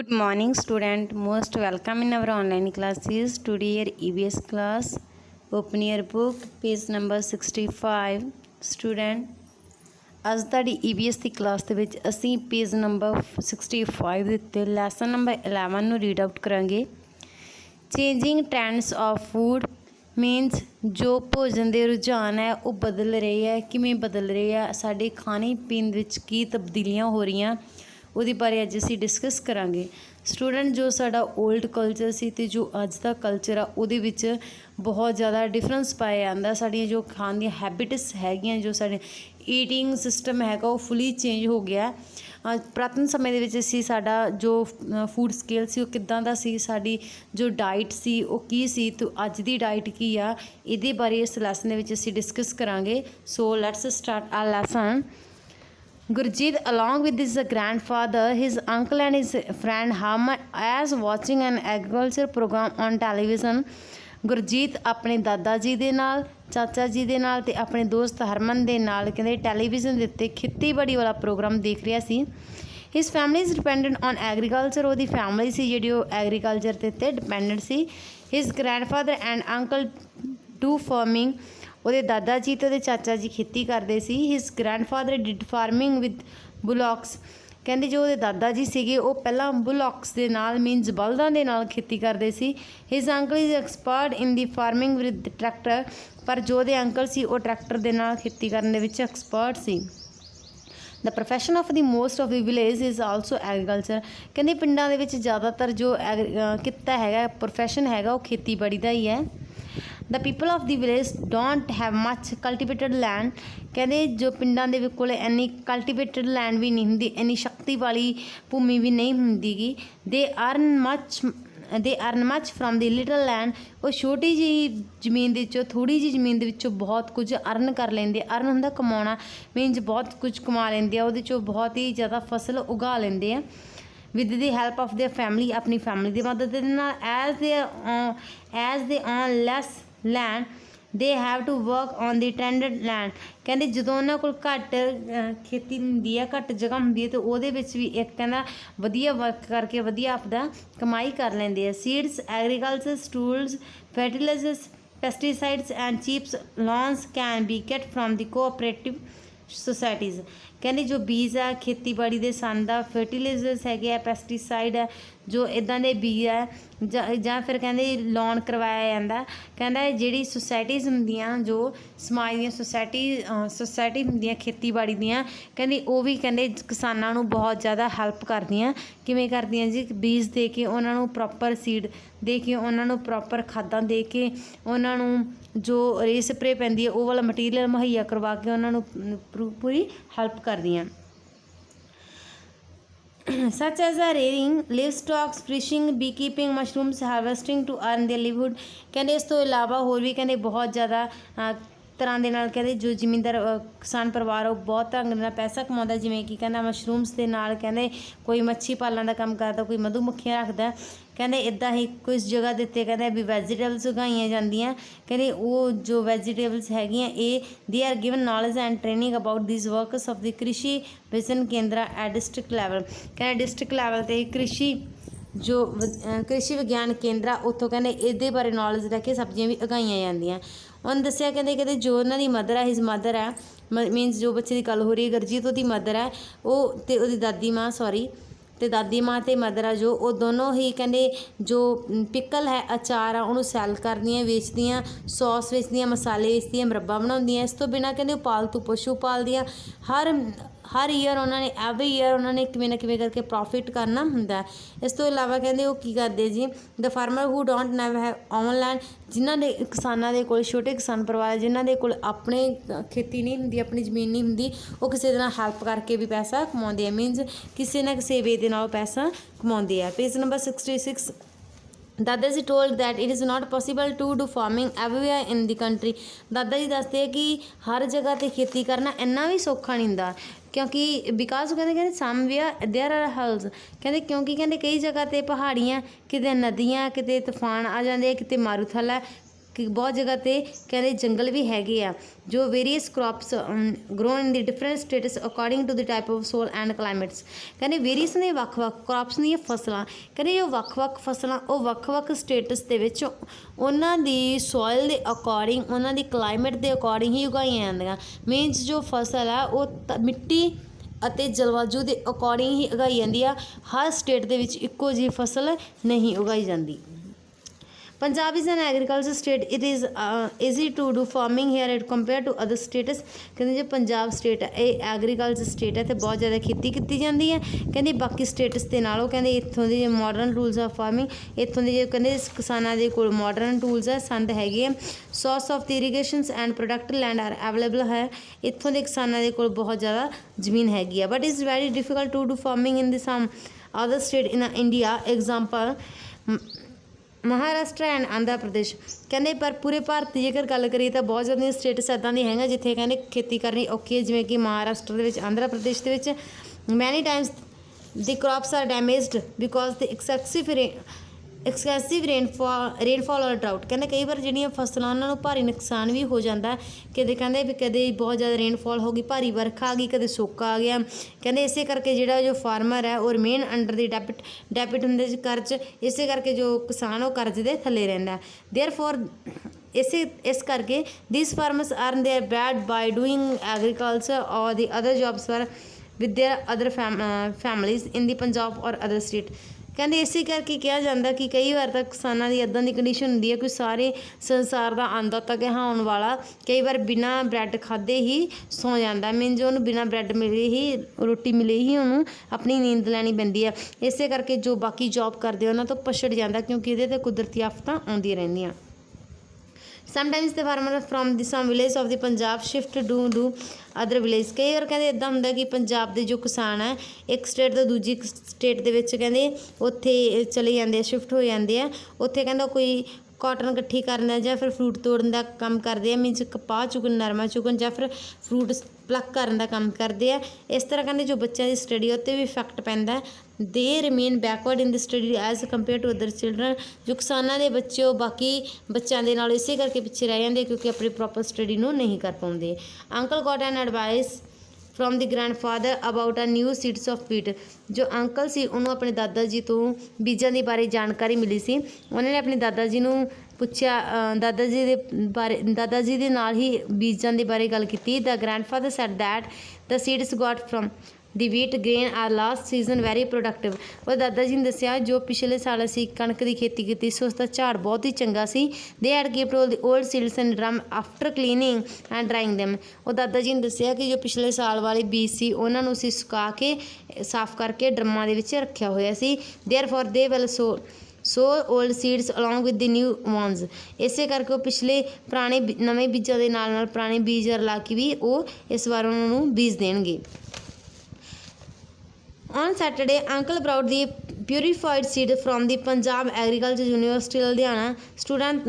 Good morning student, most welcome in our online classes. Today your EVS class, open your book, page number 65. Student, ਅੱਜ ਤੁਹਾਡੀ EVS ਦੀ class ਦੇ ਵਿੱਚ ਅਸੀਂ page number 65 ਦੇ ਉੱਤੇ lesson number 11 ਨੂੰ read out ਕਰਾਂਗੇ। Changing trends of food means ਜੋ ਭੋਜਨ ਦੇ ਰੁਝਾਨ ਹੈ ਉਹ ਬਦਲ ਰਹੇ ਹੈ, ਕਿਵੇਂ ਬਦਲ ਰਹੇ ਆ, ਸਾਡੇ ਖਾਣੇ ਪੀਣ ਵਿੱਚ ਕੀ ਤਬਦੀਲੀਆਂ ਹੋ ਰਹੀਆਂ ਉਹਦੇ ਬਾਰੇ ਅੱਜ ਅਸੀਂ ਡਿਸਕਸ ਕਰਾਂਗੇ। ਸਟੂਡੈਂਟ ਜੋ ਸਾਡਾ ਓਲਡ ਕਲਚਰ ਸੀ ਅਤੇ ਜੋ ਅੱਜ ਦਾ ਕਲਚਰ ਆ ਉਹਦੇ ਵਿੱਚ ਬਹੁਤ ਜ਼ਿਆਦਾ ਡਿਫਰੈਂਸ ਪਾਇਆ ਜਾਂਦਾ। ਸਾਡੀਆਂ ਜੋ ਖਾਣ ਦੀਆਂ ਹੈਬਿਟਸ ਹੈਗੀਆਂ, ਜੋ ਸਾਡੇ ਈਟਿੰਗ ਸਿਸਟਮ ਹੈਗਾ ਉਹ ਫੁੱਲੀ ਚੇਂਜ ਹੋ ਗਿਆ। ਪੁਰਾਤਨ ਸਮੇਂ ਦੇ ਵਿੱਚ ਅਸੀਂ ਸਾਡਾ ਜੋ ਫੂਡ ਸਕੇਲ ਸੀ ਉਹ ਕਿੱਦਾਂ ਦਾ ਸੀ, ਸਾਡੀ ਜੋ ਡਾਈਟ ਸੀ ਉਹ ਕੀ ਸੀ ਅਤੇ ਅੱਜ ਦੀ ਡਾਈਟ ਕੀ ਆ, ਇਹਦੇ ਬਾਰੇ ਇਸ ਲੈਸਨ ਦੇ ਵਿੱਚ ਅਸੀਂ ਡਿਸਕਸ ਕਰਾਂਗੇ। So let's start our lesson. Gurjeet, along with his grandfather, his uncle and his friend Hamad, as watching an agriculture program on television. Gurjeet ਆਪਣੇ ਦਾਦਾ ਜੀ ਦੇ ਨਾਲ, ਚਾਚਾ ਜੀ ਦੇ ਨਾਲ ਅਤੇ ਆਪਣੇ ਦੋਸਤ ਹਰਮਨ ਦੇ ਨਾਲ ਕਹਿੰਦੇ ਟੈਲੀਵਿਜ਼ਨ ਦੇ ਉੱਤੇ ਖੇਤੀਬਾੜੀ ਵਾਲਾ ਪ੍ਰੋਗਰਾਮ ਦੇਖ ਰਿਹਾ ਸੀ। His family is dependent on agriculture, ਉਹਦੀ ਫੈਮਿਲੀ ਸੀ ਜਿਹੜੀ ਉਹ ਐਗਰੀਕਲਚਰ ਦੇ ਉੱਤੇ ਡਿਪੈਂਡੈਂਟ ਸੀ। His grandfather and uncle do farming, ਉਹਦੇ ਦਾਦਾ ਜੀ ਅਤੇ ਉਹਦੇ ਚਾਚਾ ਜੀ ਖੇਤੀ ਕਰਦੇ ਸੀ। His grandfather did farming with bullocks, ਕਹਿੰਦੇ ਜੋ ਉਹਦੇ ਦਾਦਾ ਜੀ ਸੀਗੇ ਉਹ ਪਹਿਲਾਂ ਬੁਲੌਕਸ ਦੇ ਨਾਲ ਮੀਨਸ ਬਲਦਾਂ ਦੇ ਨਾਲ ਖੇਤੀ ਕਰਦੇ ਸੀ। ਹਿਸ uncle is expert in the farming with tractor, ਪਰ ਜੋ ਉਹਦੇ ਅੰਕਲ ਸੀ ਉਹ ਟਰੈਕਟਰ ਦੇ ਨਾਲ ਖੇਤੀ ਕਰਨ ਦੇ ਵਿੱਚ expert C. The profession of the most of the village is also agriculture, ਕਹਿੰਦੇ ਪਿੰਡਾਂ ਦੇ ਵਿੱਚ ਜ਼ਿਆਦਾਤਰ ਜੋ ਕਿੱਤਾ ਹੈਗਾ, ਪ੍ਰੋਫੈਸ਼ਨ ਹੈਗਾ ਉਹ ਖੇਤੀਬਾੜੀ ਦਾ ਹੀ ਹੈ। The people of the village don't have much cultivated land, ਕਹਿੰਦੇ ਜੋ ਪਿੰਡਾਂ ਦੇ ਕੋਲ ਇੰਨੀ ਕਲਟੀਵੇਟਡ ਲੈਂਡ ਵੀ ਨਹੀਂ ਹੁੰਦੀ, ਇੰਨੀ ਸ਼ਕਤੀ ਵਾਲੀ ਭੂਮੀ ਵੀ ਨਹੀਂ ਹੁੰਦੀ ਗੀ। ਦੇ earn much from the little land, ਉਹ ਛੋਟੀ ਜਿਹੀ ਜ਼ਮੀਨ ਦੇ ਵਿੱਚੋਂ, ਥੋੜ੍ਹੀ ਜਿਹੀ ਜ਼ਮੀਨ ਦੇ ਵਿੱਚੋਂ ਬਹੁਤ ਕੁਝ ਅਰਨ ਕਰ ਲੈਂਦੇ। ਅਰਨ ਹੁੰਦਾ ਕਮਾਉਣਾ, ਮੀਨਸ ਬਹੁਤ ਕੁਝ ਕਮਾ ਲੈਂਦੇ ਆ, ਉਹਦੇ 'ਚੋਂ ਬਹੁਤ ਹੀ ਜ਼ਿਆਦਾ ਫਸਲ ਉਗਾ ਲੈਂਦੇ ਆ। With the help of their family, ਆਪਣੀ ਫੈਮਿਲੀ ਦੀ ਮਦਦ ਦੇ ਨਾਲ। As they own less land they have to work on the tended land, ਕਹਿੰਦੇ ਜਦੋਂ ਉਹਨਾਂ ਕੋਲ ਘੱਟ ਖੇਤੀ ਹੁੰਦੀ ਹੈ, ਘੱਟ ਜਗ੍ਹਾ ਹੁੰਦੀ ਹੈ ਅਤੇ ਉਹਦੇ ਵਿੱਚ ਵੀ ਇੱਕ ਕਹਿੰਦਾ ਵਧੀਆ ਵਰਕ ਕਰਕੇ ਵਧੀਆ ਆਪਦਾ ਕਮਾਈ ਕਰ ਲੈਂਦੇ ਆ। Seeds, agriculture tools, fertilisers, pesticides and cheaps loans can be get from the cooperative societies, ਕਹਿੰਦੇ ਜੋ ਬੀਜ ਆ ਖੇਤੀਬਾੜੀ ਦੇ ਸੰਦ ਆ, ਫਰਟੀਲਾਈਜ਼ਰਸ ਹੈਗੇ ਆ, ਪੈਸਟੀਸਾਈਡ ਆ, ਜੋ ਇੱਦਾਂ ਦੇ ਬੀਜ ਆ ਜਾਂ ਫਿਰ ਕਹਿੰਦੇ ਲੋਨ ਕਰਵਾਇਆ ਜਾਂਦਾ। ਕਹਿੰਦਾ ਜਿਹੜੀ ਸੁਸਾਇਟੀਜ਼ ਹੁੰਦੀਆਂ, ਜੋ ਸਮਾਜ ਦੀਆਂ ਸੁਸਾਇਟੀ ਹੁੰਦੀਆਂ ਖੇਤੀਬਾੜੀ ਦੀਆਂ, ਕਹਿੰਦੇ ਉਹ ਵੀ ਕਹਿੰਦੇ ਕਿਸਾਨਾਂ ਨੂੰ ਬਹੁਤ ਜ਼ਿਆਦਾ ਹੈਲਪ ਕਰਦੀਆਂ। ਕਿਵੇਂ ਕਰਦੀਆਂ ਜੀ? ਬੀਜ ਦੇ ਕੇ ਉਹਨਾਂ ਨੂੰ ਪ੍ਰੋਪਰ ਸੀਡ ਦੇ ਕੇ, ਉਹਨਾਂ ਨੂੰ ਪ੍ਰੋਪਰ ਖਾਦਾਂ ਦੇ ਕੇ, ਉਹਨਾਂ ਨੂੰ ਜੋ ਰੇ ਸਪਰੇ ਪੈਂਦੀ ਹੈ ਉਹ ਵਾਲਾ ਮਟੀਰੀਅਲ ਮੁਹੱਈਆ ਕਰਵਾ ਕੇ ਉਹਨਾਂ ਨੂੰ ਪੂਰੀ ਹੈਲਪ ਕਰਦੀਆਂ। such as a rearing livestock, fishing, beekeeping, mushrooms harvesting to earn their livelihood, ਕਹਿੰਦੇ ਇਸ ਤੋਂ ਇਲਾਵਾ ਹੋਰ ਵੀ ਕਹਿੰਦੇ ਬਹੁਤ ਜ਼ਿਆਦਾ ਤਰ੍ਹਾਂ ਦੇ ਨਾਲ ਕਹਿੰਦੇ ਜੋ ਜ਼ਿਮੀਂਦਾਰ ਕਿਸਾਨ ਪਰਿਵਾਰ ਉਹ ਬਹੁਤ ਢੰਗ ਨਾਲ ਪੈਸਾ ਕਮਾਉਂਦਾ। ਜਿਵੇਂ ਕਿ ਕਹਿੰਦਾ ਮਸ਼ਰੂਮਸ ਦੇ ਨਾਲ ਕਹਿੰਦੇ ਕੋਈ ਮੱਛੀ ਪਾਲਣ ਦਾ ਕੰਮ ਕਰਦਾ, ਕੋਈ ਮਧੂ ਮੱਖੀਆਂ ਰੱਖਦਾ। ਕਹਿੰਦੇ ਇੱਦਾਂ ਹੀ ਕੁਝ ਜਗ੍ਹਾ ਦੇ ਉੱਤੇ ਕਹਿੰਦੇ ਵੀ ਵੈਜੀਟੇਬਲਸ ਉਗਾਈਆਂ ਜਾਂਦੀਆਂ। ਕਹਿੰਦੇ ਉਹ ਜੋ ਵੈਜੀਟੇਬਲਸ ਹੈਗੀਆਂ ਇਹ they are given knowledge and training about this works of ਦੀ ਕ੍ਰਿਸ਼ੀ ਵਿਜ਼ਨ ਕੇਂਦਰਾ ਐਟ ਡਿਸਟ੍ਰਿਕਟ ਲੈਵਲ, ਕਹਿੰਦੇ ਡਿਸਟ੍ਰਿਕਟ ਲੈਵਲ 'ਤੇ ਕ੍ਰਿਸ਼ੀ ਕ੍ਰਿਸ਼ੀ ਵਿਗਿਆਨ ਕੇਂਦਰ ਆ, ਉੱਥੋਂ ਕਹਿੰਦੇ ਇਹਦੇ ਬਾਰੇ ਨੌਲੇਜ ਲੈ ਕੇ ਸਬਜ਼ੀਆਂ ਵੀ ਉਗਾਈਆਂ ਜਾਂਦੀਆਂ। ਉਹਨੇ ਦੱਸਿਆ ਕਹਿੰਦੇ ਜੋ ਉਹਨਾਂ ਦੀ ਮਦਰ ਹੈ, ਹਿਜ਼ ਮਦਰ ਹੈ, ਮੀਨਸ ਜੋ ਬੱਚੇ ਦੀ ਗੱਲ ਹੋ ਰਹੀ ਹੈ ਗੁਰਜੀਤ ਉਹਦੀ ਮਦਰ ਹੈ, ਉਹ ਅਤੇ ਉਹਦੀ ਦਾਦੀ ਮਾਂ ਅਤੇ ਦਾਦੀ ਮਾਂ ਅਤੇ ਮਦਰ ਆ ਜੋ ਉਹ ਦੋਨੋਂ ਹੀ ਕਹਿੰਦੇ ਜੋ ਪਿਕਲ ਹੈ ਅਚਾਰ ਆ ਉਹਨੂੰ ਸੈਲ ਕਰਦੀਆਂ, ਵੇਚਦੀਆਂ, ਸੌਸ ਵੇਚਦੀਆਂ, ਮਸਾਲੇ ਵੇਚਦੀਆਂ, ਮੁਰੱਬਾ ਬਣਾਉਂਦੀਆਂ। ਇਸ ਤੋਂ ਬਿਨਾਂ ਕਹਿੰਦੇ ਉਹ ਪਾਲਤੂ ਪਸ਼ੂ ਪਾਲਦੀਆਂ। ਹਰ ਈਅਰ ਉਹਨਾਂ ਨੇ ਐਵਰੀ ਈਅਰ ਉਹਨਾਂ ਨੇ ਕਿਵੇਂ ਨਾ ਕਿਵੇਂ ਕਰਕੇ ਪ੍ਰੋਫਿਟ ਕਰਨਾ ਹੁੰਦਾ। ਇਸ ਤੋਂ ਇਲਾਵਾ ਕਹਿੰਦੇ ਉਹ ਕੀ ਕਰਦੇ ਜੀ? The farmer who don't never have own land, ਜਿਨ੍ਹਾਂ ਦੇ ਕਿਸਾਨਾਂ ਦੇ ਕੋਲ ਛੋਟੇ ਕਿਸਾਨ ਪਰਿਵਾਰ ਜਿਨ੍ਹਾਂ ਦੇ ਕੋਲ ਆਪਣੇ ਖੇਤੀ ਨਹੀਂ ਹੁੰਦੀ, ਆਪਣੀ ਜ਼ਮੀਨ ਨਹੀਂ ਹੁੰਦੀ, ਉਹ ਕਿਸੇ ਦੇ ਨਾਲ ਹੈਲਪ ਕਰਕੇ ਵੀ ਪੈਸਾ ਕਮਾਉਂਦੇ ਆ, ਮੀਨਸ ਕਿਸੇ ਨਾ ਕਿਸੇ ਵੇ ਦੇ ਨਾਲ ਪੈਸਾ ਕਮਾਉਂਦੇ ਆ। Page number 66। ਦਾਦਾ ਜੀ told that it is not possible to do farming everywhere in the country, ਦਾਦਾ ਜੀ ਦੱਸਦੇ ਆ ਕਿ ਹਰ ਜਗ੍ਹਾ 'ਤੇ ਖੇਤੀ ਕਰਨਾ ਇੰਨਾ ਵੀ ਸੌਖਾ ਨਹੀਂ ਹੁੰਦਾ, ਕਿਉਂਕਿ ਬਿਕਾਜ਼ ਕਹਿੰਦੇ ਸਮ ਵੇਅਰ ਦੇਅਰ ਆਰ ਹਿਲਸ, ਕਹਿੰਦੇ ਕਿਉਂਕਿ ਕਹਿੰਦੇ ਕਈ ਜਗ੍ਹਾ 'ਤੇ ਪਹਾੜੀਆਂ, ਕਿਤੇ ਨਦੀਆਂ, ਕਿਤੇ ਤੂਫਾਨ ਆ ਜਾਂਦੇ, ਕਿਤੇ ਮਾਰੂਥਲ ਹੈ, कि बहुत जगह ते कहते जंगल भी हैगे आ जो various crops grow in the different states according to the type of soil and climates. कहते वेरीअस ने ਵੱਖ-ਵੱਖ क्रॉप्स ਦੀਆਂ ਫਸਲਾਂ ਕਹਿੰਦੇ ਜੋ ਵੱਖ-ਵੱਖ ਫਸਲਾਂ ਉਹ ਵੱਖ-ਵੱਖ ਸਟੇਟਸ ਦੇ ਵਿੱਚ ਉਹਨਾਂ ਦੀ ਸੋਇਲ ਦੇ ਅਕੋਰਡਿੰਗ ਉਹਨਾਂ ਦੀ ਕਲਾਈਮੇਟ ਦੇ ਅਕੋਰਡਿੰਗ ਹੀ ਉਗਾਈਆਂ ਜਾਂਦੀਆਂ। ਮੀਨਸ ਜੋ ਫਸਲ ਆ ਉਹ ਮਿੱਟੀ ਅਤੇ ਜਲਵਾਯੂ ਦੇ ਅਕੋਰਡਿੰਗ ਹੀ ਉਗਾਈ ਜਾਂਦੀ ਆ। ਹਰ ਸਟੇਟ ਦੇ ਵਿੱਚ ਇੱਕੋ ਜਿਹੀ ਫਸਲ ਨਹੀਂ ਉਗਾਈ ਜਾਂਦੀ। Punjab is an agriculture state it is easy to do farming here at compare to other states. कहते जो पंजाब स्टेट है ये एग्रीकल्चर स्टेट है तो बहुत ज़्यादा खेती की जाती है। कहते बाकी स्टेटस के नालों कहते इत्थों के मॉडर्न टूल्स ऑफ फार्मिंग इत्थों के कहते किसानों के कोल मॉडर्न टूल्स है संद हैगे source of the irrigations and product land are available है। इत्थों के किसानों के कोल बहुत ज़्यादा जमीन हैगी है but is very difficult to do farming in the some other state in India example Maharashtra and Andhra Pradesh. कहते पर पूरे भारत की जेकर गल करिए तो बहुत ज़्यादा स्टेटस इदां दी है जिथे कहते खेती करनी औखी है जिवें कि महाराष्ट्र दे विच आंध्र प्रदेश दे विच many times the crops are damaged because the excessive rainfall और ड्राउट। कहते कई बार जिहड़ियां फसलां उन्हां नूं भारी नुकसान भी हो जाता है। कदे कहते भी कदे बहुत ज़्यादा रेनफॉल हो गई भारी वर्खा आ गई कदे सोका आ गया। कहते इस करके जिहड़ा जो फार्मर है वो रिमेन अंडर द डेबिट हुंदे कर्ज इस करके जो किसान वो कर्ज दे थले रहिंदा। देयरफॉर इस करके this farmers earn their bread by doing agriculture और the other jobs for with their other families in the Punjab और अदर स्टेट। कहते इसे करके कहा जाता कि कई बार तो किसानों की इदां की कंडीशन होंदी है कोई सारे संसार का आंदा तक हाउन वाला कई बार बिना ब्रैड खादे ही सौ जाता। मीन जो उन्होंने बिना ब्रैड मिले ही रोटी मिले ही उन्होंने अपनी नींद लैनी पैंदी है। इस करके जो बाकी जॉब करते उन्होंने तो पछड़ जाता क्योंकि ये कुदरती आफतां आउंदियां रहिंदियां। Sometimes the farmer from the some village of the Punjab shift do other village. कई बार कहते इदां हुंदा कि पंजाब के जो किसान है एक स्टेट तो दूजी स्टेट के कहते उत्थे चले जाते हैं शिफ्ट हो जाते हैं। उत्थे कहता कोई कॉटन इकट्ठी करना या फिर फ्रूट तोड़न का काम करते हैं मीनस कपाह चुगन नरमा चुगन या फिर फ्रूट प्लक करने का काम करते हैं। इस तरह कहते जो बच्चों की स्टडी उत्ते भी इफैक्ट पैंदा है। They remain backward in the study as compare to other children. जो किसानों के बच्चे वो बाकी बच्चों के नाल इसे करके पिछे रह जाते क्योंकि अपनी प्रॉपर स्टडी नूं नहीं कर पाते। Uncle got an advice from the grandfather about a new seeds of wheat. जो अंकल सी उन्होंने अपने दादा जी तो बीजों के बारे जानकारी मिली सी। उन्होंने अपने दादा जी नूं पुछया दादा जी दे नाल ही बीजों के बारे गल की। The grandfather said that the seeds got from the wheat grain are last season very productive. और दादा जी ने दसिया जो पिछले साल असी कणक की खेती की सी उसका झाड़ बहुत ही चंगा सी। They had keeped all the old seeds and drum after cleaning and drying them. और दादा जी ने दसिया कि जो पिछले साल वाले बीज सी उन्होंने असी सुका के साफ करके ड्रमां दे विच रखिया होया सी। Therefore they will sow old seeds along with the new ones. इस करके पिछले पुराने नवे बीजों के नाल पुराने बीज रला के भी वो इस बार उन्होंने बीज देंगे। On Saturday, Uncle brought the purified seed from the Punjab Agriculture University Ludhiana. Student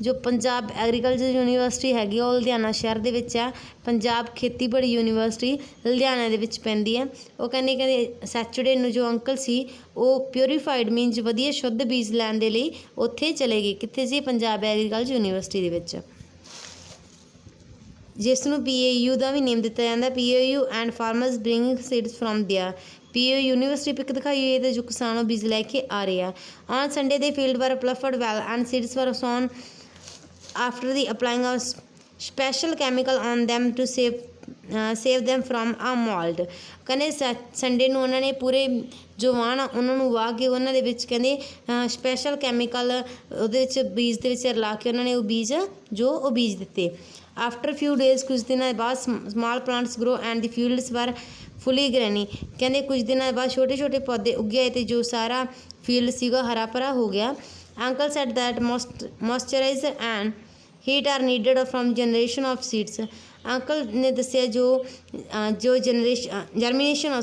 जो पंजाब एग्रीकल्चर यूनीवर्सिटी हैगी वो लुधियाना शहर के विच है। पंजाब खेतीबाड़ी यूनीवर्सिटी लुधियाना दे विच पैंदी है। वो कहते सैटरडे नूं जो अंकल सी वो प्योरीफाइड मीनस वधिया शुद्ध बीज लैण दे लई उत्थे चले गए। कित्थे सी? पंजाब एग्रीकल्चर यूनीवर्सिटी दे विच जिसनों PAU का भी नेम दिता जाता है। PAU and farmers bringing seeds from there. PAU university pic दिखाई हुई है जो किसान बीज लैके आ रहे हैं। On Sunday they field were ploughed well and seeds were sown after the applying of special chemical on them to save them from a mould. कहते संडे नूं उन्होंने पूरे जो वाहन उन्होंने वाह के उन्होंने कहते स्पैशल कैमिकल उहदे विच बीज दे विच रला के उन्होंने वो बीज जो वो बीज दिते। आफ्टर फ्यू डेज कुछ दिनों बाद small plants grow and the fields were fully granny. कहते कुछ दिनों बाद छोटे छोटे पौधे उगे आए थे जो सारा फील्ड सीगा हरा भरा हो गया। Uncle said that moisturiser and heat are needed from generation of seeds. Uncle ने दसिया जो जर्मीनेशन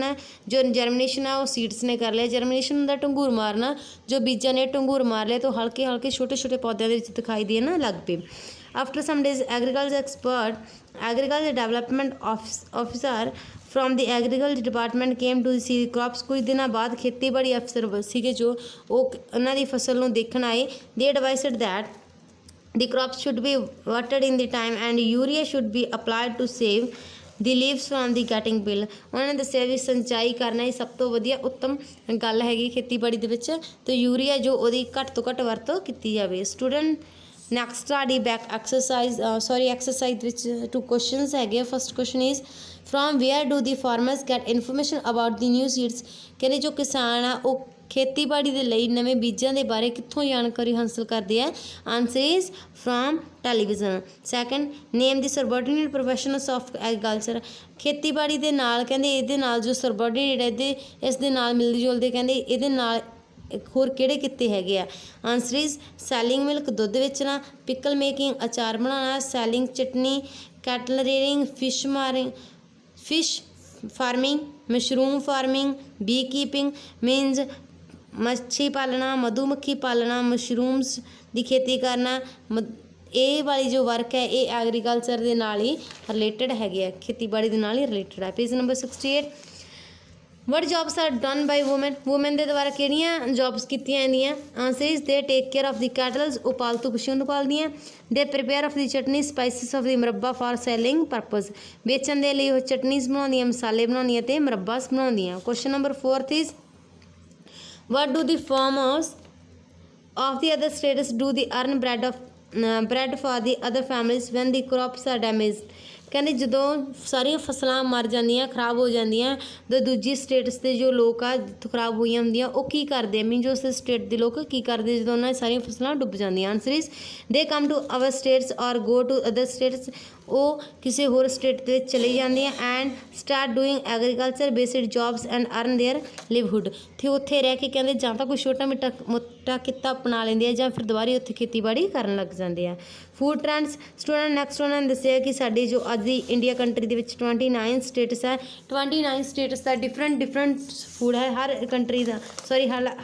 है जो जर्मीनेशन है वो सीड्स ने कर लिया। जर्मीनेशन होंदा ढंगूर मारना, जो बीजा ने ढंगूर मार लिया तो हल्के हल्के छोटे छोटे पौधों के दिखाई देना लग पे। After some days agriculture expert agriculture development officer from the agriculture department came to see crops. कुछ दिनों बाद खेतीबाड़ी अफसर सीगे जो उन्हां दी फसल नूं देखण आए। दे एडवाइसड that the crops should be watered in the time and urea should be applied to save the leaves from the getting bill। उन्होंने दस्सिया भी सिंचाई करना ही सब तो वधिया उत्तम गल हैगी खेतीबाड़ी दे विच, तो यूरिया जो उहदी घट तो घट वरतों कीती जावे। Student next study back exercise exercise विच 2 क्वेश्चनस हैगे। First question is from where do the farmers get information about the new seeds. कहते जो किसान आ वो खेतीबाड़ी के लिए नਵੇਂ बीजां के बारे कित्थों जानकारी हासिल करते हैं। Answer is from television. Second name the subordinate professionals of agriculture. खेतीबाड़ी के नाल कहंदे इहदे नाल जो सबऑर्डिनेट है इस दे नाल मिलदे जुलदे कहंदे इहदे नाल होर किहड़े कित्ते हैगे आ। आंसर इज सैलिंग मिल्क दुध बेचना, पिकल मेकिंग अचार बनाना, selling chutney, cattle rearing, fish farming, mushroom farming, bee keeping means मच्छी पालना, मधुमक्खी पालना, मशरूम्स की खेती करना। ये वाली जो वर्क है ये एग्रीकल्चर के नाल ही रिलेटेड हैगे, खेतीबाड़ी के नाल ही रिलेटेड है। Page number 68 what jobs are done by women. Women के द्वारा किहड़ियां जॉब्स कीतियां जांदियां। Answer is they take care of the cattles, वो पालतू पशुओं नूं पालदियां। They prepare of the chutney spices of the murabba for selling purpose. बेचण दे लई वो चटनीस बनाउंदियां, मसाले बनाउंदियां ते मुरब्बास बनाउंदियां। Question number 4 is what do the farmers of the other states do they earn bread for the other families when the crops are damaged। कहते ਜਦੋਂ ਸਾਰੀਆਂ ਫਸਲਾਂ ਮਰ ਜਾਂਦੀਆਂ ਖਰਾਬ ਹੋ ਜਾਂਦੀਆਂ ਤਾਂ ਦੂਜੀ ਸਟੇਟਸ ਦੇ ਜੋ ਲੋਕ ਆ ਜਿੱਥੋਂ ਖਰਾਬ ਹੋਈਆਂ ਹੁੰਦੀਆਂ ਉਹ ਕੀ ਕਰਦੇ ਆ, ਮੀਨ ਜੋ ਉਸ ਸਟੇਟ ਦੇ ਲੋਕ ਕੀ ਕਰਦੇ ਜਦੋਂ ਉਹਨਾਂ ਦੀ ਸਾਰੀਆਂ ਫਸਲਾਂ ਡੁੱਬ ਜਾਂਦੀਆਂ। ਆਨਸਰ ਇਜ਼ ਦੇ ਕਮ ਟੂ ਆਵਰ ਸਟੇਟਸ ਔਰ ਗੋ ਟੂ ਅਦਰ ਸਟੇਟਸ। ਉਹ ਕਿਸੇ ਹੋਰ ਸਟੇਟ ਦੇ ਵਿੱਚ ਚਲੇ ਜਾਂਦੇ ਆ and start doing agriculture based jobs and earn their livelihood. ਅਤੇ ਉੱਥੇ ਰਹਿ ਕੇ ਕਹਿੰਦੇ ਜਾਂ ਤਾਂ ਕੋਈ ਛੋਟਾ ਮੋਟਾ ਕਿੱਤਾ ਅਪਣਾ ਲੈਂਦੇ ਆ ਜਾਂ ਫਿਰ ਦੁਬਾਰਾ ਉੱਥੇ ਖੇਤੀਬਾੜੀ ਕਰਨ ਲੱਗ ਜਾਂਦੇ ਆ। ਫੂਡ ਟ੍ਰੈਂਡਸ ਸਟੂਡੈਂਟ ਨੈਕਸਟ ਉਹਨਾਂ ਨੇ ਦੱਸਿਆ ਕਿ ਸਾਡੀ ਜੋ ਅੱਜ ਦੀ ਇੰਡੀਆ ਕੰਟਰੀ ਦੇ ਵਿੱਚ 29 ਸਟੇਟਸ ਹੈ। 29 ਸਟੇਟਸ ਦਾ ਡਿਫਰੈਂਟ ਫੂਡ ਹੈ। ਹਰ ਕੰਟਰੀ ਦਾ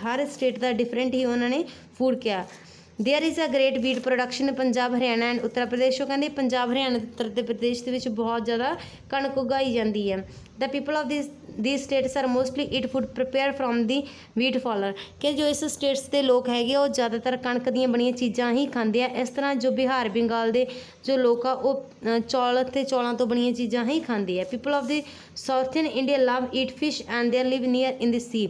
ਹਰ ਸਟੇਟ ਦਾ ਡਿਫਰੈਂਟ ਹੀ ਉਹਨਾਂ ਨੇ ਫੂਡ ਕਿਹਾ। There is a great wheat production Punjab Haryana and Uttar Pradesh. वो कहते पंजाब हरियाणा उत्तर प्रदेश के बहुत ज़्यादा कणक उगाई जाती है। The people of these states are mostly eat food prepare from the wheat flour. कि जो इस स्टेट्स के लोग है वो ज़्यादातर कणक दी बनिया चीज़ां ही खाते हैं। इस तरह जो बिहार बंगाल के जो लोग आ वो चौल ते चौलों तो बनिया चीज़ां ही खाते हैं। People of the southern India love eat fish and they live near in the sea.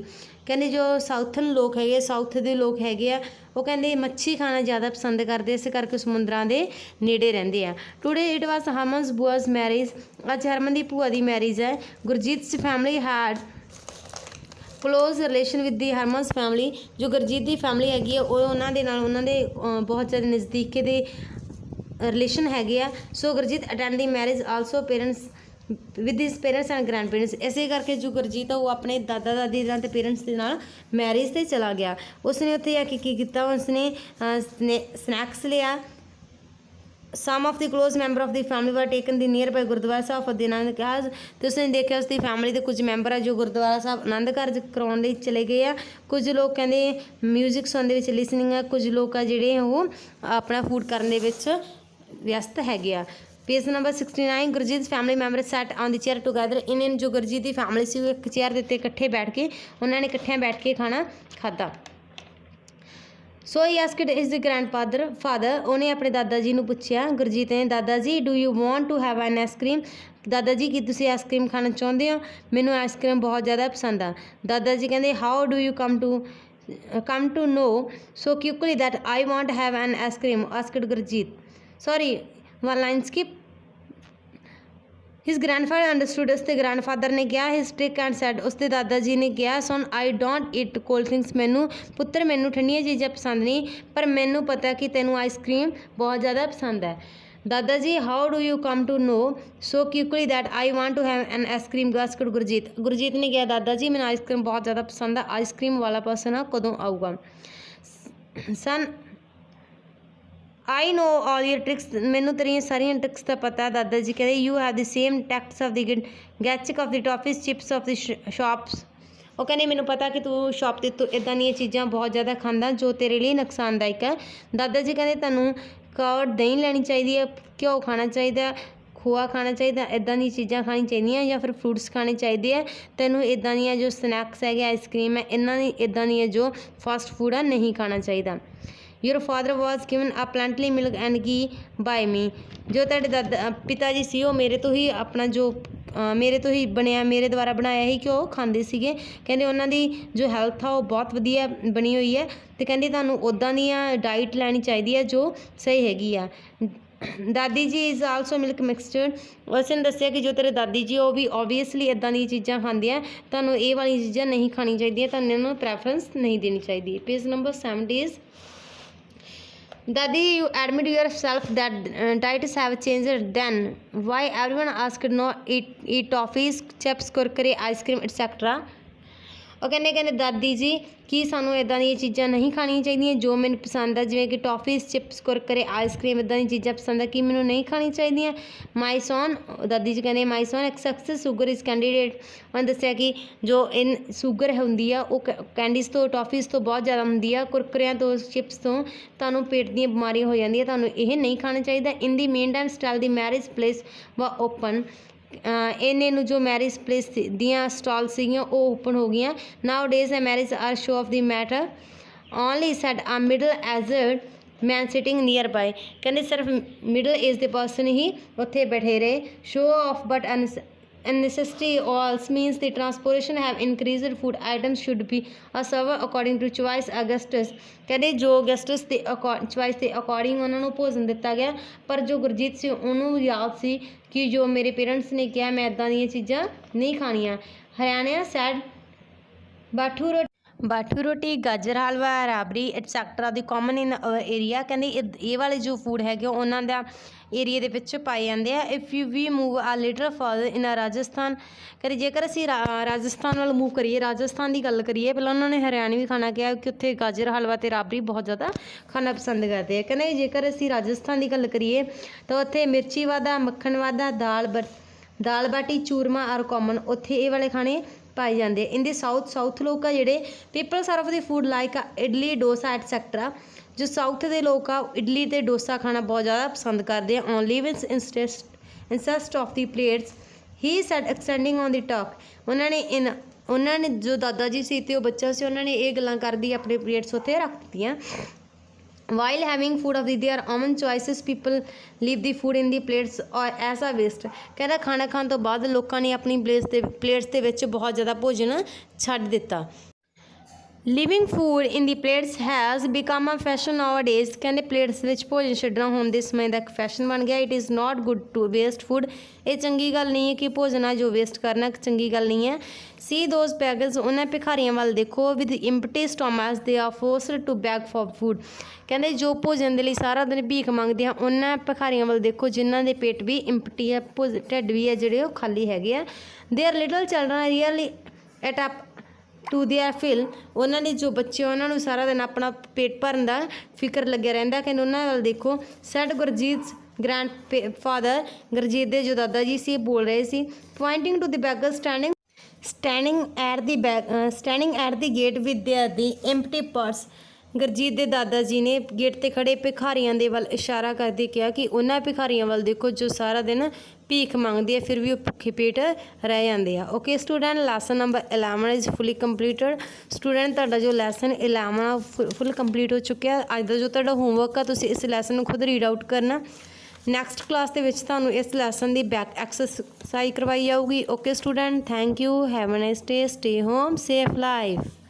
कहते जो साउथन लोग है साउथ के लोग है वो कहते मच्छी खाना ज़्यादा पसंद करते इस करके समुद्रां दे नेड़े रहिंदे आ। Today it was Harman's bua's marriage. अज हरमन की भूआ की मैरिज है। Gurjeet family had close relation with the Harman's family. जो गुरजीत की फैमिली हैगी वो उन्होंने बहुत ज़्यादा नज़दीक के रिलेशन हैगे आ। So Gurjeet attend the marriage also parents with his parents and grandparents. इसे करके जो गुरजीत है वो अपने दादा दादी के पेरेंट्स के नाल मैरिज से चला गया। उसने उत्थे आके की कीता, उसने स्नैक्स लिया। Some of the close member of the family were taken the nearby gurdwara Sahib for the आनंद कारज। तो उसने देखा उसकी फैमिली के कुछ मैंबर है जो गुरुद्वारा साहब आनंद कारज कराने लई चले गए हैं। कुछ लोग कहते म्यूजिक सुनने विच लिसनिंग है, कुछ लोग आ जिहड़े वो अपना फूड करने विच व्यस्त हैगे आ। Page number 69 Gurjeet family member sat on the chair together. इन्हें जो गुरजीत की फैमिली से एक चेयर देते इकट्ठे बैठ के उन्होंने इकट्ठे बैठ के खाना खाता। So he asked is the grandfather. उन्हें अपने दादा जी ने पूछा गुरजीत ने, dada ji do you want to have an ice cream. दादा जी की तुसी आइसक्रीम खाना चाहते हो? मैनू आइसक्रीम बहुत ज़्यादा पसंद आ। दादा जी कहते how do you come to know so quickly that I want have an ice cream asked Gurjeet. Sorry one line skip. His grandfather understood. उसके ग्रैंडफादर ने कहा हिज ट्रिक एंड सैड। उसके दादा जी ने कहा सुन I don't eat cold drinks. मैनू पुत्र मैनू ठंडिया चीज़ां पसंद नहीं पर मैनू पता कि तेनू आइसक्रीम बहुत ज़्यादा पसंद है। दादा ji how do you come to know so quickly that I want to have an ice cream asked Gurjeet. Gurjeet ने कहा दादा जी मैंने आइसक्रीम बहुत ज़्यादा पसंद है, आइसक्रीम वाला पर्सन आ कदों आऊगा। Son I know all your tricks. मैनू तेरिया सारिया ट्रिक्स का पता है। दादा जी कहते you have the same tacts of the gajak of the toffees chips of the shops. वो कहने मैनू पता कि तू शॉप के तो इदा दी चीज़ां बहुत ज़्यादा खांदा जो तेरे लिए नुकसानदायक है। दादा जी कहते तैनू कर्ड दही लैनी चाहिए, घ्यो खाना चाहिए, खोआ खाना चाहिए, इदां दी चीज़ां खानी चाहिए, या फिर फ्रूट्स खाने चाहिए है। तैनू इदां दी जो स्नैक्स है, आइसक्रीम है, इन्हां दी इदां दी जो फास्ट फूड है नहीं खाना चाहिए। Your father was given a plenty milk and ghee by me. जो तुहाडे दादा पिता जी सी मेरे तो ही अपना जो मेरे तो ही बनया, मेरे द्वारा बनाया ही कि वो खांदे सीगे। कहंदे उन्हां दी जो हैल्थ आ वो बहुत वधिया बनी हुई है, तो कहंदे तुहानूं उदां दी डाइट लैनी चाहिए है जो सही हैगी आ। दादी जी इज़ आल्सो मिल्क मिक्सचर। उसने दस्सिया कि जो तेरे दादी जी वो भी ओबीअसली इदां दी चीज़ां खांदे आ, तुहानूं ये वाली चीज़ां नहीं खानी चाहिए, तुहानूं इन्हां नूं प्रैफरेंस नहीं देनी चाहिए। Page number 70 is Daddy, you admit yourself that diets have changed. Then why everyone asked no eat toffees, chips, kurkure, ice cream, etc. ਉਹ ਕਹਿੰਦੇ ਦਾਦੀ ਜੀ ਕਿ ਸਾਨੂੰ ਇੱਦਾਂ ਦੀਆਂ ਚੀਜ਼ਾਂ ਨਹੀਂ ਖਾਣੀਆਂ ਚਾਹੀਦੀਆਂ ਜੋ ਮੈਨੂੰ ਪਸੰਦ ਆ, ਜਿਵੇਂ ਕਿ ਟੌਫੀਸ, ਚਿਪਸ, ਕੁਰਕਰੇ, ਆਈਸਕ੍ਰੀਮ, ਇੱਦਾਂ ਦੀਆਂ ਚੀਜ਼ਾਂ ਪਸੰਦ ਆ ਕਿ ਮੈਨੂੰ ਨਹੀਂ ਖਾਣੀ ਚਾਹੀਦੀਆਂ। ਮਾਈ ਸੌਨ, ਦਾਦੀ ਜੀ ਕਹਿੰਦੇ ਮਾਈ ਸੌਨ ਐਕਸੈਸ ਸ਼ੂਗਰ ਇਜ਼ ਕੈਂਡੀਡੇਟ। ਉਹਨੇ ਦੱਸਿਆ ਕਿ ਜੋ ਸ਼ੂਗਰ ਹੁੰਦੀ ਆ ਉਹ ਕੈਂਡੀਜ਼ ਤੋਂ, ਟੌਫੀਸ ਤੋਂ ਬਹੁਤ ਜ਼ਿਆਦਾ ਹੁੰਦੀ ਆ, ਕੁਰਕਰਿਆਂ ਤੋਂ, ਚਿਪਸ ਤੋਂ ਤੁਹਾਨੂੰ ਪੇਟ ਦੀਆਂ ਬਿਮਾਰੀਆਂ ਹੋ ਜਾਂਦੀਆਂ, ਤੁਹਾਨੂੰ ਇਹ ਨਹੀਂ ਖਾਣਾ ਚਾਹੀਦਾ। In the meantime stall the marriage place was open. इन्हें जो मैरिज प्लेस दियाँ स्टॉल सीगियां वो ओपन हो गई। Nowadays a marriage are show off the matter only said a middle aged man sitting nearby. कहते सिर्फ middle age के पर्सन ही उत्थे बैठे रहे। Show off but necessity also means the transportation have increased food items should be a server according to choice Augustus। कहते जो Augustus के चॉइस के अकॉर्डिंग उन्होंने भोजन दिता गया, पर जो गुरजीत सी उन्होंने याद सी कि जो मेरे पेरेंट्स ने कहा मैं इदां दी चीज़ां नहीं खानियां। Haryana sad bathua roti, gajar halwa, rabri etcetera the common in area. कहते ये वाले जो फूड है उन्होंने एरिए दे विच पाए जाते हैं। If you we move a little far in Rajasthan. कहते जेकर असी राजस्थान वाल मूव करिए, राजस्थान की गल करिए, पहले उन्होंने हरियाणवी खाना कहा कि उत्थे गाजर हलवा ते राबड़ी बहुत ज़्यादा खाना पसंद करते हैं। कहते जेकर असी राजस्थान की गल करिए तो उत्थे मिर्ची वादा, मक्खन वादा, दाल बाटी, चूरमा और कॉमन उत्थे ये वाले खाने पाए जाते हैं। इन दी साउथ लोग जिहड़े people serve the food like idli, dosa etcetera. जो साउथ के लोग इडली ते डोसा खाना बहुत ज़्यादा पसंद करते हैं। On leave instead of the plates he said extending on the talk. उन्होंने जो दादा जी से तो बच्चा से उन्होंने ये गल्लां कर दी अपने प्लेट्स उत्थे रख दित्तियां। While having food of their own choices, people leave the food in the plates or as a waste। कहता खाना खाने तो बाद लोगों ने अपनी प्लेट्स के विच बहुत ज़्यादा भोजन छड्ड दिता। Living food in the plates has become a fashion now days. कहते प्लेट्स विच भोजन छड्डना होने दे समय का एक फैशन बन गया। It is not good to waste food. ये चंगी गल नहीं है कि भोजन है जो वेस्ट करना चंगी गल नहीं है। सी दोज बैगल्स, उन्हें भिखारियों वाल देखो with empty stomach they are forced to beg for food. कहते जो भोजन के लिए सारा दिन भीख मंगते हैं उन्हें भिखारियों वाल देखो जिन्हों के पेट भी इम्पटी है, ढिड भी है जोड़े खाली है। They are little children really ate up to their fill. उन्होंने जो बच्चे उन्होंने सारा दिन अपना पेट भरन का फिक्र लगे रहता। कहते उन्होंने वाल देखो। Said Gurjeet grandfather, Gurjeet के जो दादा जी से बोल रहे थे। Pointing to the beggar standing at the gate with the empty purse. Gurjeet के दादा जी ने गेट ते खड़े भिखारियों के वाल इशारा करके कहा कि उन्होंने भिखारियों वाल देखो जो सारा दिन भीख मंगते हैं फिर भी वो भुखे पेट रह जाते हैं। Okay student, lesson number 11 is fully completed. Student तुहाडा जो लैसन 11 फुल कंप्लीट हो चुका है। अज का जो तुहाडा होमवर्क है तुसीं इस लैसन को खुद रीड आउट करना। नैक्सट क्लास के विच तुहानूं इस लैसन की बैक एक्सरसाइज करवाई जाऊगी। Okay student, thank you, have a nice day, stay home, safe life.